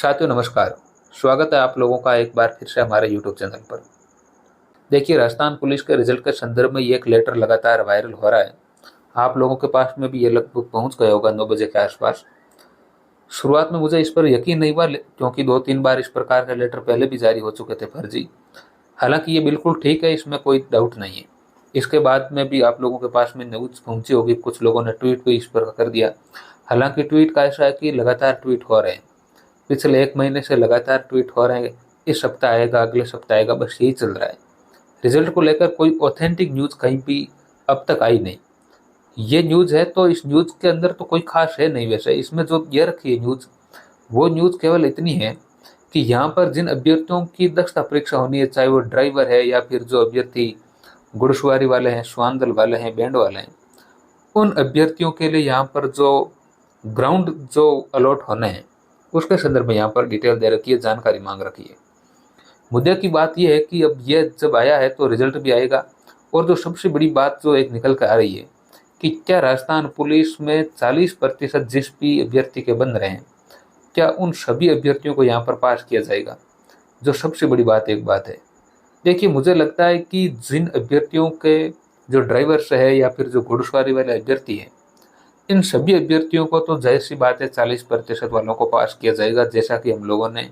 साथियों नमस्कार। स्वागत है आप लोगों का एक बार फिर से हमारे यूट्यूब चैनल पर। देखिए, राजस्थान पुलिस के रिजल्ट के संदर्भ में ये एक लेटर लगातार वायरल हो रहा है। आप लोगों के पास में भी ये लगभग पहुंच गया होगा 9 बजे के आसपास। शुरुआत में मुझे इस पर यकीन नहीं हुआ क्योंकि 2-3 बार इस प्रकार के लेटर पहले भी जारी हो चुके थे फर्जी। हालांकि ये बिल्कुल ठीक है, इसमें कोई डाउट नहीं है। इसके बाद में भी आप लोगों के पास में न्यूज पहुंची होगी, कुछ लोगों ने ट्वीट भी इस पर कर दिया। हालांकि ट्वीट का ऐसा है कि लगातार ट्वीट हो रहे हैं, पिछले 1 महीने से लगातार ट्वीट हो रहे हैं। इस सप्ताह आएगा, अगले सप्ताह आएगा, बस यही चल रहा है। रिजल्ट को लेकर कोई ऑथेंटिक न्यूज कहीं भी अब तक आई नहीं। ये न्यूज है तो इस न्यूज के अंदर तो कोई खास है नहीं। वैसे इसमें जो ये रखी है न्यूज, वो न्यूज केवल इतनी है कि यहाँ पर जिन अभ्यर्थियों की दक्षता परीक्षा होनी है, चाहे वो ड्राइवर है या फिर जो अभ्यर्थी घुड़सवारी वाले हैं, श्वान दल वाले हैं, बैंड वाले हैं, उन अभ्यर्थियों के लिए यहाँ पर जो ग्राउंड जो अलॉट होने हैं उसके संदर्भ में यहाँ पर डिटेल दे रखी है, जानकारी मांग रखी है। मुद्दे की बात यह है कि अब ये जब आया है तो रिजल्ट भी आएगा। और जो सबसे बड़ी बात जो एक निकल कर आ रही है कि क्या राजस्थान पुलिस में 40% जिस भी अभ्यर्थी के बन रहे हैं, क्या उन सभी अभ्यर्थियों को यहाँ पर पास किया जाएगा, जो सबसे बड़ी बात एक बात है। देखिए, मुझे लगता है कि जिन अभ्यर्थियों के जो ड्राइवर्स है या फिर जो घुड़सवारी वाले अभ्यर्थी हैं, इन सभी अभ्यर्थियों को तो जाहिर सी बात है 40% वालों को पास किया जाएगा, जैसा कि हम लोगों ने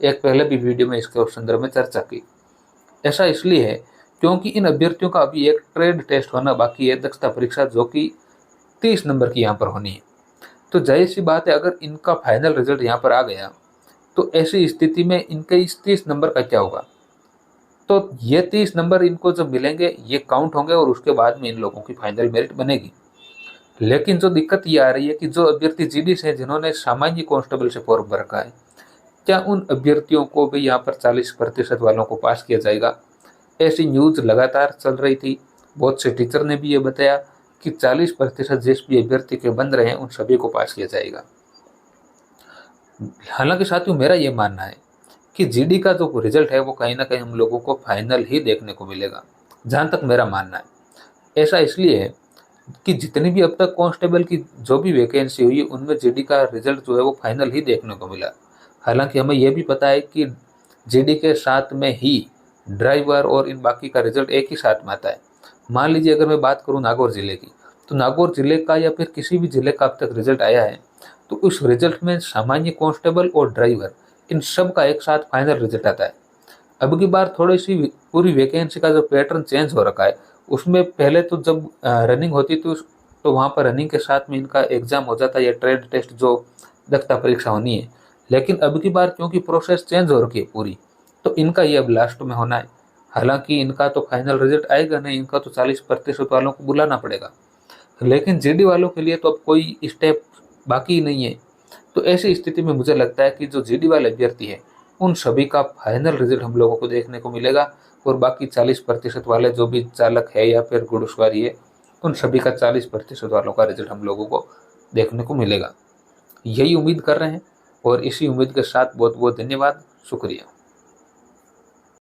एक पहले भी वीडियो में इसके संदर्भ में चर्चा की। ऐसा इसलिए है क्योंकि इन अभ्यर्थियों का अभी एक ट्रेड टेस्ट होना बाकी है, दक्षता परीक्षा, जो कि 30 नंबर की यहाँ पर होनी है। तो जाहिर सी बात है, अगर इनका फाइनल रिजल्ट यहाँ पर आ गया तो ऐसी स्थिति में इनके इस 30 नंबर का क्या होगा। तो ये 30 नंबर इनको जब मिलेंगे ये काउंट होंगे और उसके बाद में इन लोगों की फाइनल मेरिट बनेगी। लेकिन जो दिक्कत ये आ रही है कि जो अभ्यर्थी जीडी से जिन्होंने सामान्य कांस्टेबल से फॉर्म भर रखा है, क्या उन अभ्यर्थियों को भी यहाँ पर 40% वालों को पास किया जाएगा। ऐसी न्यूज लगातार चल रही थी। बहुत से टीचर ने भी ये बताया कि 40% जिस भी अभ्यर्थी के बन रहे हैं उन सभी को पास किया जाएगा। हालांकि साथियों, मेरा ये मानना है कि जीडी का जो रिजल्ट है वो कहीं ना कहीं हम लोगों को फाइनल ही देखने को मिलेगा, जहाँ तक मेरा मानना है। ऐसा इसलिए है कि जितनी भी अब तक कांस्टेबल की जो भी वैकेंसी हुई उनमें जीडी का रिजल्ट जो है वो फाइनल ही देखने को मिला। हालांकि हमें यह भी पता है कि जीडी के साथ में ही ड्राइवर और इन बाकी का रिजल्ट एक ही साथ में आता है। मान लीजिए अगर मैं बात करूं नागौर जिले की, तो नागौर जिले का या फिर किसी भी जिले का अब तक रिजल्ट आया है तो उस रिजल्ट में सामान्य कांस्टेबल और ड्राइवर इन सब का एक साथ फाइनल रिजल्ट आता है। अब की बार थोड़ी सी पूरी वैकेंसी का जो पैटर्न चेंज हो रखा है, उसमें पहले तो जब रनिंग होती थी तो वहाँ पर रनिंग के साथ में इनका एग्जाम हो जाता है या ट्रेड टेस्ट जो दक्षता परीक्षा होनी है। लेकिन अब की बार क्योंकि प्रोसेस चेंज हो रखी है पूरी, तो इनका ये अब लास्ट में होना है। हालांकि इनका तो फाइनल रिजल्ट आएगा नहीं, इनका तो 40% वालों को बुलाना पड़ेगा। लेकिन जीडी वालों के लिए तो अब कोई स्टेप बाकी ही नहीं है। तो ऐसी स्थिति में मुझे लगता है कि जो जीडी वाले अभ्यर्थी है उन सभी का फाइनल रिजल्ट हम लोगों को देखने को मिलेगा। और बाकी 40% वाले जो भी चालक है या फिर घुड़सवारी है, उन सभी का 40% वालों का रिजल्ट हम लोगों को देखने को मिलेगा। यही उम्मीद कर रहे हैं और इसी उम्मीद के साथ बहुत बहुत धन्यवाद, शुक्रिया।